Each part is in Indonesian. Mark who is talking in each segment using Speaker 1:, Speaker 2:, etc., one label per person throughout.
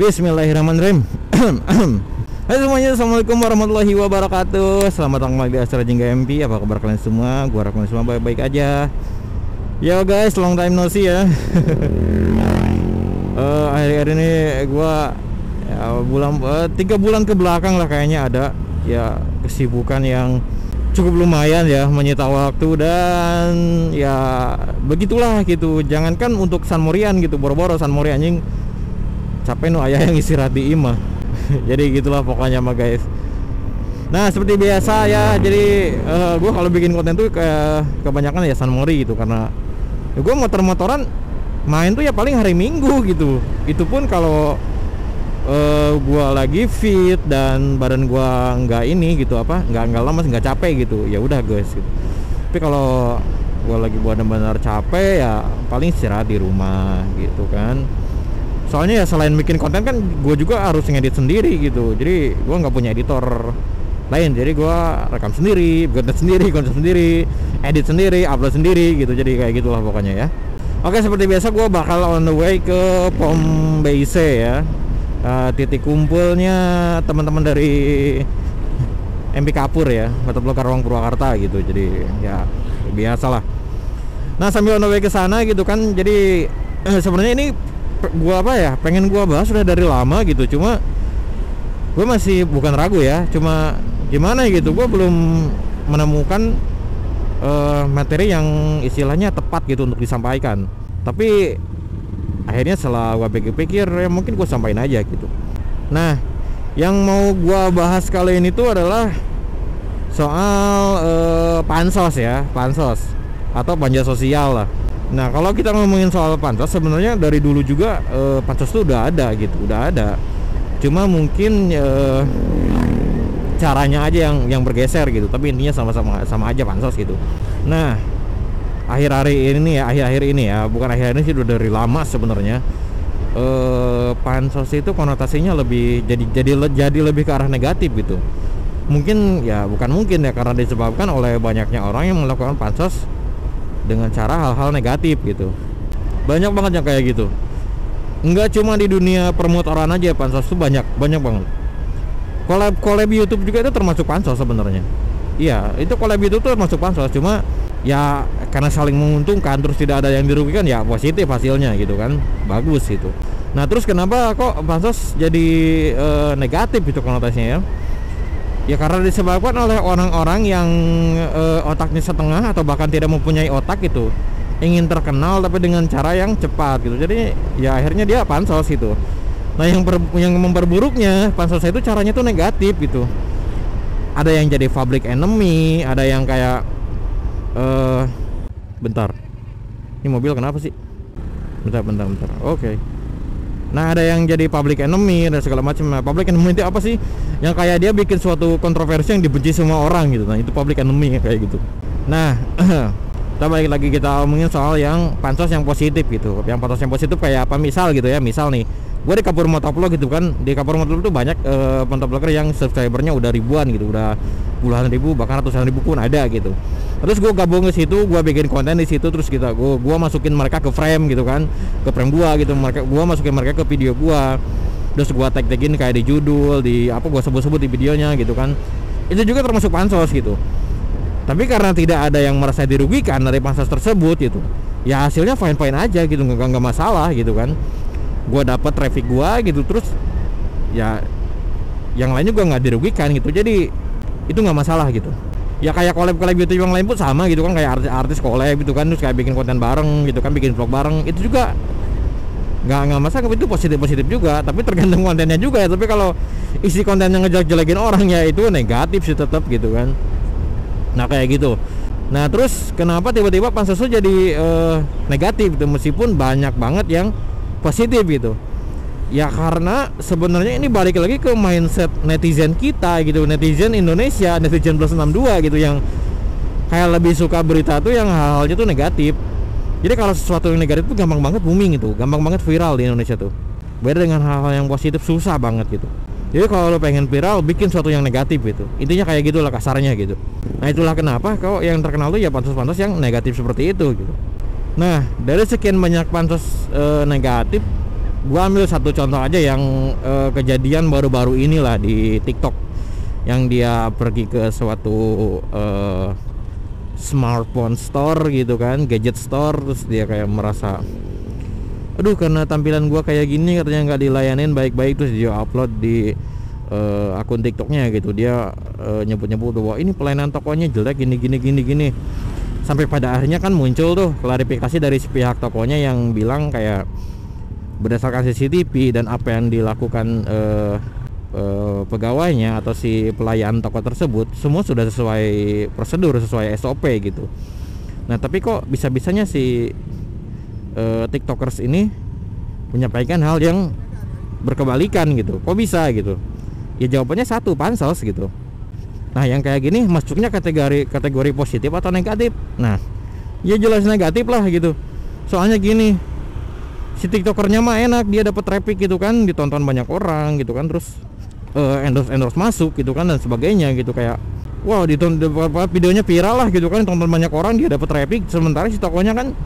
Speaker 1: Bismillahirrahmanirrahim. Hai semuanya, assalamualaikum warahmatullahi wabarakatuh. Selamat datang kembali di Astra Jingga MP. Apa kabar kalian semua? Gua harap kalian semua baik-baik aja. Yo guys, long time no see ya. Akhir-akhir ini gua ya, 3 bulan ke belakang lah kayaknya ada ya kesibukan yang cukup lumayan ya, menyita waktu dan ya begitulah gitu. Jangankan untuk San Morian gitu, boro-boro San Mori anjing capek no ayah yang istirahat di imah. Jadi gitulah pokoknya mah guys. Nah seperti biasa ya, jadi gue kalau bikin konten tuh kayak kebanyakan ya San Mori gitu, karena ya gue motor-motoran main tuh ya paling hari Minggu gitu. Itu pun kalau gue lagi fit dan badan gue nggak ini gitu, nggak lemas, nggak capek gitu, ya udah guys gitu. Tapi kalau gue lagi benar-benar capek ya paling istirahat di rumah gitu kan. Soalnya ya selain bikin konten kan gue juga harus ngedit sendiri gitu. Jadi gue nggak punya editor lain, jadi gue rekam sendiri, konten sendiri, edit sendiri, upload sendiri gitu. Jadi kayak gitulah pokoknya ya. Oke, seperti biasa gue bakal on the way ke POM BIC ya, titik kumpulnya teman-teman dari MP Kapur ya, Motovlog Karawang Purwakarta gitu. Jadi ya biasalah. Nah sambil on the way ke sana gitu kan, jadi sebenarnya ini gua pengen gua bahas sudah dari lama gitu, cuma gua masih bukan ragu ya, cuma gimana gitu, gua belum menemukan materi yang istilahnya tepat gitu untuk disampaikan. Tapi akhirnya setelah gua pikir-pikir ya mungkin gua sampaikan aja gitu. Nah yang mau gua bahas kali ini tuh adalah soal pansos ya, pansos atau panja sosial lah. Nah kalau kita ngomongin soal pansos, sebenarnya dari dulu juga pansos itu udah ada gitu, udah ada. Cuma mungkin caranya aja yang bergeser gitu. Tapi intinya sama aja pansos gitu. Nah akhir-akhir ini ya, bukan akhir-akhir ini sih, udah dari lama sebenarnya. Pansos itu konotasinya lebih jadi lebih ke arah negatif gitu. Mungkin ya, bukan mungkin ya, karena disebabkan oleh banyaknya orang yang melakukan pansos dengan cara hal-hal negatif gitu. Banyak banget yang kayak gitu. Enggak cuma di dunia permotoran aja, pansos tuh banyak banget. Collab YouTube juga itu termasuk pansos sebenarnya. Iya, itu collab YouTube tuh termasuk pansos, cuma ya karena saling menguntungkan, terus tidak ada yang dirugikan, ya positif hasilnya gitu kan. Bagus itu. Nah, terus kenapa kok pansos jadi negatif itu konotasinya ya? Ya karena disebabkan oleh orang-orang yang otaknya setengah atau bahkan tidak mempunyai otak gitu, ingin terkenal tapi dengan cara yang cepat gitu. Jadi ya akhirnya dia pansos gitu. Nah yang memperburuknya pansos itu caranya tuh negatif gitu. Ada yang jadi public enemy, ada yang kayak bentar, ini mobil kenapa sih? Bentar. Oke. Nah ada yang jadi public enemy dan segala macam. Nah, public enemy itu apa sih? Yang kayak dia bikin suatu kontroversi yang dibenci semua orang gitu. Nah itu public enemy kayak gitu. Nah kita balik lagi, kita omongin soal yang pansos yang positif gitu. Yang pansos yang positif kayak apa? Misal gitu ya, misal nih gue di Kapur Motovlog gitu kan. Di Kapur Motovlog tuh banyak motovlogger yang subscribernya udah ribuan gitu, udah puluhan ribu bahkan ratusan ribu pun ada gitu. Terus gue gabung ke situ, gue bikin konten di situ, terus gue masukin mereka ke frame gitu kan, ke frame gue gitu. Gue masukin mereka ke video gue, terus gue tag-tagin kayak di judul, di apa gue sebut-sebut di videonya gitu kan. Itu juga termasuk pansos gitu. Tapi karena tidak ada yang merasa dirugikan dari pansos tersebut gitu, ya hasilnya fine-fine aja gitu, nggak masalah gitu kan. Gue dapat traffic gue gitu, terus ya yang lainnya gue nggak dirugikan gitu. Jadi itu nggak masalah gitu. Ya kayak collab YouTube yang lain pun sama gitu kan, kayak artis collab gitu kan, terus kayak bikin konten bareng gitu kan, bikin vlog bareng, itu juga nggak masalah, itu positif juga. Tapi tergantung kontennya juga ya. Tapi kalau isi kontennya ngejelek-jelekin orang ya itu negatif sih tetap gitu kan. Nah kayak gitu. Nah terus kenapa tiba-tiba pansos itu jadi negatif gitu, meskipun banyak banget yang positif gitu. Ya karena sebenarnya ini balik lagi ke mindset netizen kita gitu, netizen Indonesia, netizen plus 62 gitu, yang kayak lebih suka berita tuh yang hal-halnya tuh negatif. Jadi kalau sesuatu yang negatif tuh gampang banget booming itu, gampang banget viral di Indonesia tuh. Beda dengan hal-hal yang positif, susah banget gitu. Jadi kalau lo pengen viral, bikin sesuatu yang negatif gitu. Intinya kayak gitulah kasarnya gitu. Nah itulah kenapa kalau yang terkenal tuh ya pansos-pansos yang negatif seperti itu gitu. Nah dari sekian banyak pansos negatif, Gua ambil satu contoh aja yang kejadian baru-baru inilah di TikTok, yang dia pergi ke suatu smartphone store gitu kan, gadget store, terus dia kayak merasa, aduh karena tampilan gua kayak gini katanya nggak dilayanin baik-baik, terus dia upload di akun TikToknya gitu. Dia nyebut-nyebut bahwa ini pelayanan tokonya jelek gini, sampai pada akhirnya kan muncul tuh klarifikasi dari pihak tokonya yang bilang kayak berdasarkan CCTV dan apa yang dilakukan pegawainya atau si pelayan toko tersebut, semua sudah sesuai prosedur, sesuai SOP gitu. Nah tapi kok bisa-bisanya si TikTokers ini menyampaikan hal yang berkebalikan gitu, kok bisa gitu? Ya jawabannya satu, pansos gitu. Nah yang kayak gini masuknya kategori positif atau negatif? Nah ya jelas negatif lah gitu. Soalnya gini, si TikTokernya mah enak, dia dapat traffic gitu kan, ditonton banyak orang gitu kan, terus endorse masuk gitu kan dan sebagainya gitu, kayak wow videonya viral lah gitu kan, tonton banyak orang, dia dapat traffic, sementara si tokonya kan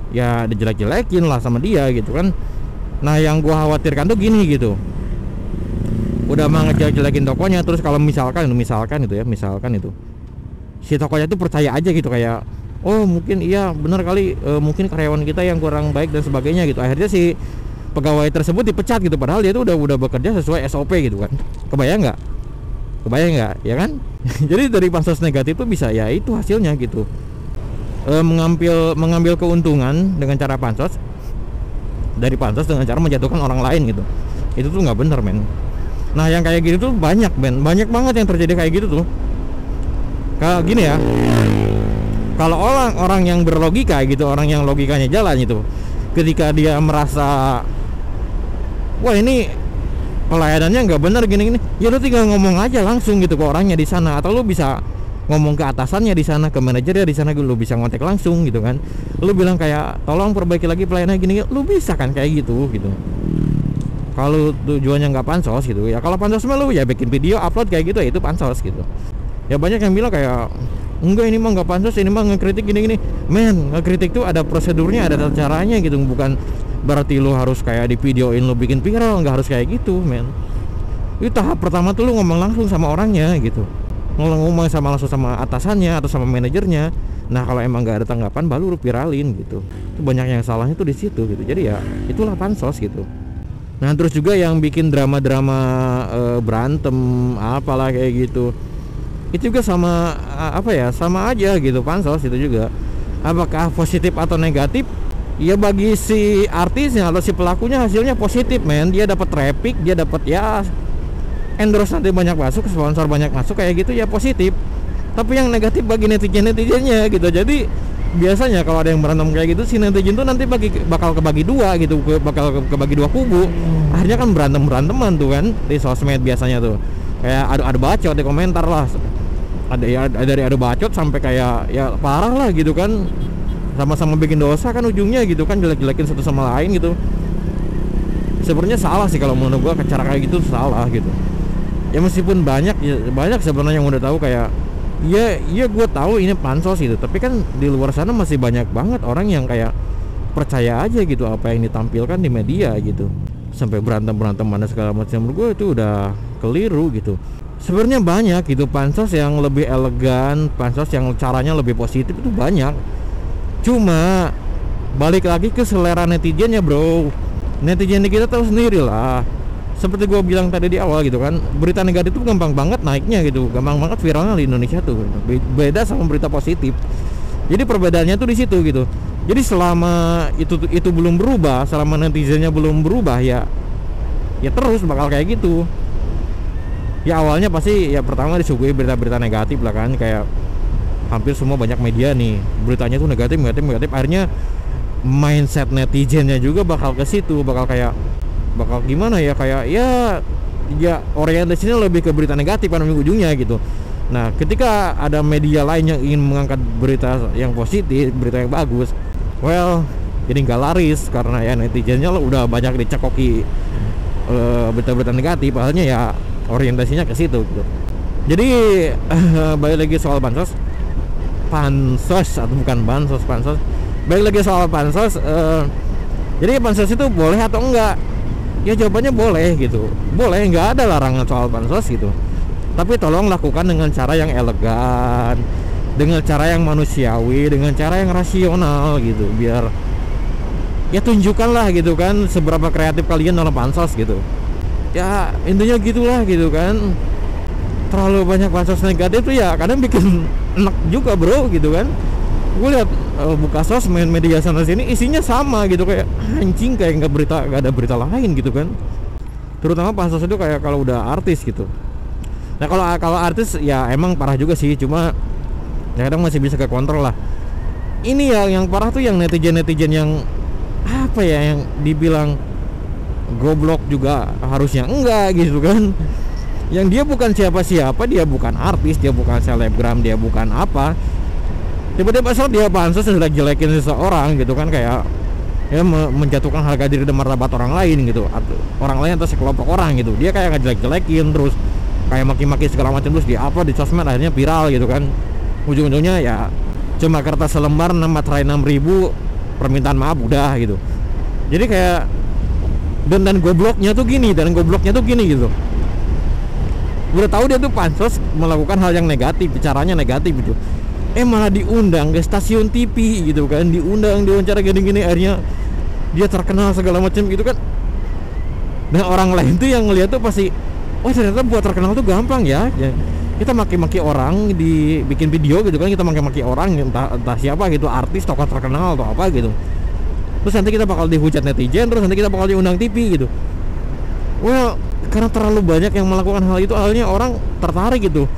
Speaker 1: ya dijelek-jelekin lah sama dia gitu kan. Nah yang gua khawatirkan tuh gini gitu, udah mah ngejelek-jelekin tokonya, terus kalau misalkan itu si tokonya tuh percaya aja gitu, kayak oh mungkin iya benar kali, mungkin karyawan kita yang kurang baik dan sebagainya gitu. Akhirnya si pegawai tersebut dipecat gitu, padahal dia tuh udah bekerja sesuai SOP gitu kan. Kebayang nggak ya kan? Jadi dari pansos negatif tuh bisa ya itu hasilnya gitu, mengambil keuntungan dengan cara pansos dari pansos dengan cara menjatuhkan orang lain gitu. Itu tuh nggak bener men. Nah yang kayak gitu tuh banyak banget yang terjadi kayak gitu tuh. Kayak gini ya, kalau orang yang berlogika gitu, orang yang logikanya jalan itu, ketika dia merasa wah ini pelayanannya nggak benar gini, ya lu tinggal ngomong aja langsung gitu ke orangnya di sana, atau lu bisa ngomong ke atasannya di sana, ke manajernya di sana, lu bisa ngontek langsung gitu kan. Lu bilang kayak tolong perbaiki lagi pelayanan gini, lu bisa kan kayak gitu. Kalau tujuannya nggak pansos gitu ya, kalau pansos mah lu ya bikin video upload kayak gitu ya, itu pansos gitu. Ya banyak yang bilang kayak enggak ini mah nggak pansos, ini mah ngekritik gini. Men, ngekritik tuh ada prosedurnya, ada caranya gitu, bukan berarti lu harus kayak di videoin lu bikin viral, nggak harus kayak gitu men. Itu tahap pertama tuh lu ngomong langsung sama orangnya gitu, ngomong langsung sama atasannya atau sama manajernya. Nah kalau emang nggak ada tanggapan baru lu viralin gitu. Itu banyak yang salahnya tuh di situ gitu. Jadi ya itulah pansos gitu. Nah terus juga yang bikin drama-drama berantem apalah kayak gitu, itu juga sama sama aja gitu, pansos itu juga. Apakah positif atau negatif? Ya bagi si artisnya atau si pelakunya hasilnya positif men, dia dapat traffic, dia dapat ya endorse nanti banyak masuk, sponsor banyak masuk kayak gitu ya positif. Tapi yang negatif bagi netizennya gitu. Jadi biasanya kalau ada yang berantem kayak gitu, si netizen tuh nanti bakal kebagi dua gitu, bakal kebagi dua kubu. Akhirnya kan beranteman tuh kan di sosmed biasanya tuh, kayak adu bacot di komentar lah. Ada ya dari adu bacot sampai kayak ya parah lah gitu kan, sama-sama bikin dosa kan ujungnya gitu kan, jelek-jelekin satu sama lain gitu. Sebenarnya salah sih kalau menurut gua, cara kayak gitu salah gitu. Ya meskipun banyak sebenarnya yang udah tahu kayak iya gue tahu ini pansos gitu, tapi kan di luar sana masih banyak banget orang yang kayak percaya aja gitu apa yang ditampilkan di media gitu, sampai berantem mana segala macam. Menurut gue itu udah keliru gitu. Sebenarnya banyak gitu pansos yang lebih elegan, pansos yang caranya lebih positif itu banyak. Cuma balik lagi ke selera netizennya bro. Netizen kita tahu sendiri lah. Seperti gue bilang tadi di awal gitu kan, berita negatif itu gampang banget naiknya gitu, gampang banget viralnya di Indonesia tuh. Beda sama berita positif. Jadi perbedaannya tuh di situ gitu. Jadi selama itu belum berubah, selama netizennya belum berubah ya terus bakal kayak gitu. Ya awalnya pasti ya pertama disuguhi berita-berita negatif lah kan, kayak hampir semua banyak media nih beritanya tuh negatif. Akhirnya mindset netizennya juga bakal ke situ, bakal gimana ya, kayak ya orientasinya lebih ke berita negatif kan ujungnya gitu. Nah ketika ada media lain yang ingin mengangkat berita yang positif, berita yang bagus, well jadi nggak laris karena ya netizennya udah banyak dicekoki berita-berita negatif, akhirnya ya orientasinya ke situ gitu. Jadi balik lagi soal pansos atau bukan pansos. Balik lagi soal pansos, Jadi pansos itu boleh atau enggak? Ya jawabannya boleh gitu. Boleh, nggak ada larangan soal pansos gitu. Tapi tolong lakukan dengan cara yang elegan, dengan cara yang manusiawi, dengan cara yang rasional gitu. Biar ya tunjukkanlah gitu kan seberapa kreatif kalian dalam pansos gitu. Ya intinya gitulah gitu kan. Terlalu banyak pansos negatif tuh ya kadang bikin enak juga bro gitu kan. Gue lihat buka sosmed media sana sini isinya sama gitu, kayak anjing, kayak nggak ada berita lain gitu kan. Terutama pansos itu kayak kalau udah artis gitu. Nah kalau artis ya emang parah juga sih, cuma ya kadang masih bisa kekontrol lah. Ini yang parah tuh yang netizen yang apa ya, yang dibilang goblok juga harusnya enggak gitu kan. Yang dia bukan siapa-siapa, dia bukan artis, dia bukan selebgram, dia bukan apa, tiba-tiba saat dia pansos jelek-jelekin seseorang gitu kan, kayak ya menjatuhkan harga diri dan martabat orang lain gitu, atau orang lain atau sekelompok orang gitu. Dia kayak ngejelek-jelekin terus kayak maki-maki segala macam, terus dia apa di sosmed, akhirnya viral gitu kan. Ujung-ujungnya ya cuma kertas selembar materai 6.000 permintaan maaf udah gitu. Jadi kayak dan gobloknya tuh gini gitu. Udah tahu dia tuh pansos melakukan hal yang negatif, bicaranya negatif gitu, malah diundang ke stasiun TV gitu kan, diundang diwawancara gini-gini, akhirnya dia terkenal segala macam gitu kan. Nah orang lain tuh yang ngeliat tuh pasti, oh ternyata buat terkenal tuh gampang ya. Kita maki-maki orang, dibikin video gitu kan, kita maki-maki orang entah siapa gitu, artis, tokoh terkenal atau apa gitu. Terus nanti kita bakal dihujat netizen, terus nanti kita bakal diundang TV gitu. Well, karena terlalu banyak yang melakukan hal itu, akhirnya orang tertarik gitu.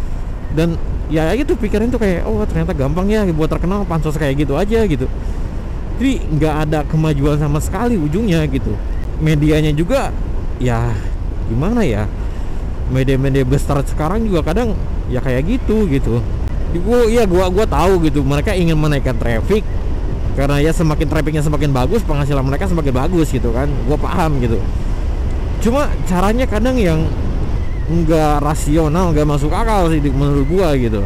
Speaker 1: Dan ya itu pikirin tuh kayak, oh ternyata gampang ya buat terkenal, pansos kayak gitu aja gitu. Jadi nggak ada kemajuan sama sekali ujungnya gitu. Medianya juga ya gimana ya, media-media besar sekarang juga kadang ya kayak gitu. Gua tahu gitu, mereka ingin menaikkan traffic karena ya semakin trafficnya semakin bagus, penghasilan mereka semakin bagus gitu kan. Gua paham gitu. Cuma caranya kadang yang nggak rasional, nggak masuk akal sih menurut gua gitu.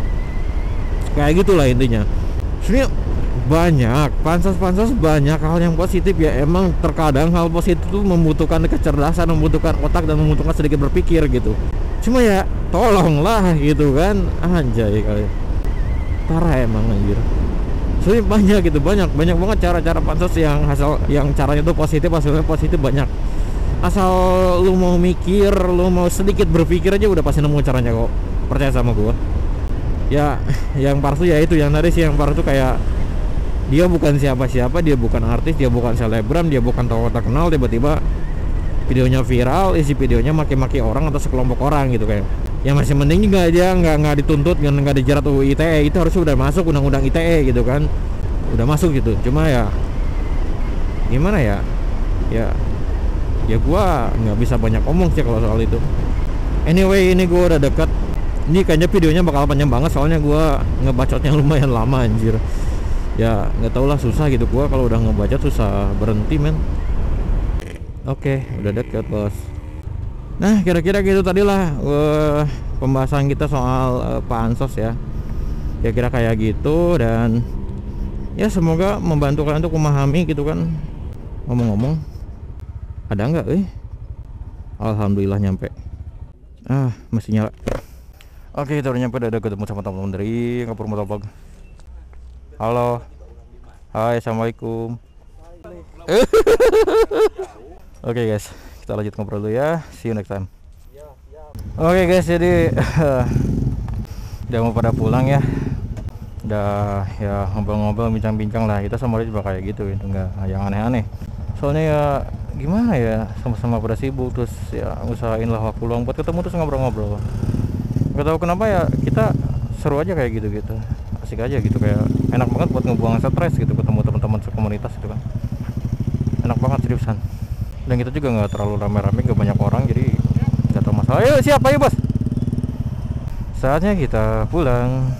Speaker 1: Kayak gitulah intinya. Sebenarnya banyak pansos banyak hal yang positif ya. Emang terkadang hal positif itu membutuhkan kecerdasan, membutuhkan otak, dan membutuhkan sedikit berpikir gitu. Cuma ya tolonglah gitu kan, anjay kali. Parah emang anjir. Soalnya banyak gitu, banyak banget cara-cara pansos yang caranya tuh positif, hasilnya positif banyak. Asal lu mau mikir, lu mau sedikit berpikir aja udah pasti nemu caranya kok. Percaya sama gua. Ya, yang parah tuh ya itu, yang tadi sih yang parah tuh kayak dia bukan siapa-siapa, dia bukan artis, dia bukan selebgram, dia bukan tokoh terkenal, tiba-tiba videonya viral, isi videonya maki-maki orang atau sekelompok orang gitu kayak. Ya masih mending juga aja nggak dituntut, nggak dijerat UU ITE, itu harusnya udah masuk undang-undang ITE gitu kan. Udah masuk gitu. Cuma ya gimana ya? Ya gua nggak bisa banyak ngomong sih kalau soal itu. Anyway, ini gua udah deket. Ini kayaknya videonya bakal panjang banget soalnya gua ngebacotnya lumayan lama anjir. Ya nggak tau lah, susah gitu gua kalau udah ngebacot susah berhenti men. Oke, udah deket bos. Nah kira-kira gitu tadilah pembahasan kita soal pansos ya. Kira-kira kayak gitu, dan ya semoga membantu kalian untuk memahami gitu kan. Ngomong-ngomong, ada nggak? Alhamdulillah nyampe. Masih nyala. Oke, kita udah nyampe, udah ketemu sama teman-teman dari Ngapur Motovlog. Halo. Hai, assalamualaikum. Oke guys, kita lanjut ngobrol dulu ya. See you next time. Oke guys, jadi udah mau pada pulang ya. Udah ya ngobrol-ngobrol, bincang-bincang lah. Kita sama dia juga kayak gitu, nggak yang aneh-aneh. Soalnya ya gimana ya, sama-sama pada sibuk, terus ya usahain lah waktu luang buat ketemu terus ngobrol-ngobrol. Gak tahu kenapa ya, kita seru aja kayak gitu-gitu, asik aja gitu, kayak enak banget buat ngebuang stres gitu, ketemu teman-teman sekomunitas gitu kan. Enak banget seriusan. Dan kita juga nggak terlalu rame-rame, nggak banyak orang, jadi nggak tahu masalah. Ayo siapa ya bos? Saatnya kita pulang.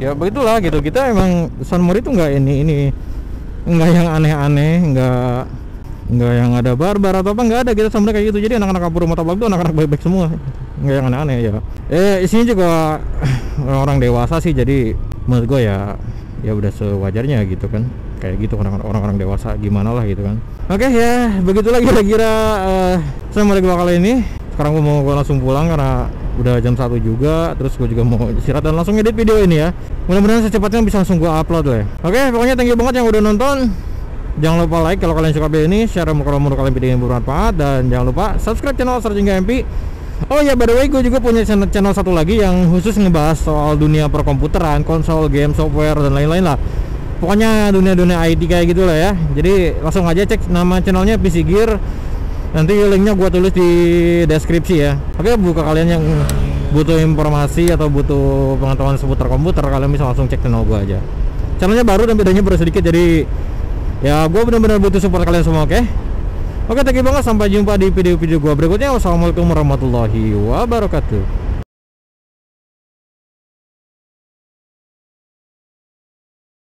Speaker 1: Ya begitulah gitu, kita emang Sunmori itu nggak ini nggak yang aneh-aneh, nggak yang ada barbar atau apa, nggak ada. Kita sama kayak gitu. Jadi anak-anak Ngapur Motovlog itu anak-anak baik-baik semua, nggak yang aneh-aneh ya. Isinya juga orang dewasa sih, jadi menurut gue ya udah sewajarnya gitu kan. kayak gitu orang-orang dewasa gimana lah gitu kan. Oke ya, begitulah kira-kira sama gue kali ini. Sekarang gue langsung pulang karena udah jam 1 juga. Terus gue juga mau istirahat dan langsung edit video ini ya. Mudah-mudahan secepatnya bisa langsung gue upload lah ya. Oke, pokoknya thank you banget yang udah nonton. Jangan lupa like kalau kalian suka video ini, share kalau menurut kalian video ini bermanfaat, dan jangan lupa subscribe channel Searching MP. Oh ya, by the way, gue juga punya channel satu lagi yang khusus ngebahas soal dunia perkomputeran, konsol, game, software, dan lain-lain lah. Pokoknya dunia-dunia IT kayak gitu lah ya. Jadi langsung aja cek nama channelnya PC Gear. Nanti linknya gue tulis di deskripsi ya. Oke, buka kalian yang butuh informasi atau butuh pengetahuan seputar komputer, kalian bisa langsung cek channel gue aja. Channelnya baru dan bedanya baru sedikit, jadi ya gue benar-benar butuh support kalian semua. Oke, thank you banget. Sampai jumpa di video-video gue berikutnya. Wassalamualaikum warahmatullahi wabarakatuh.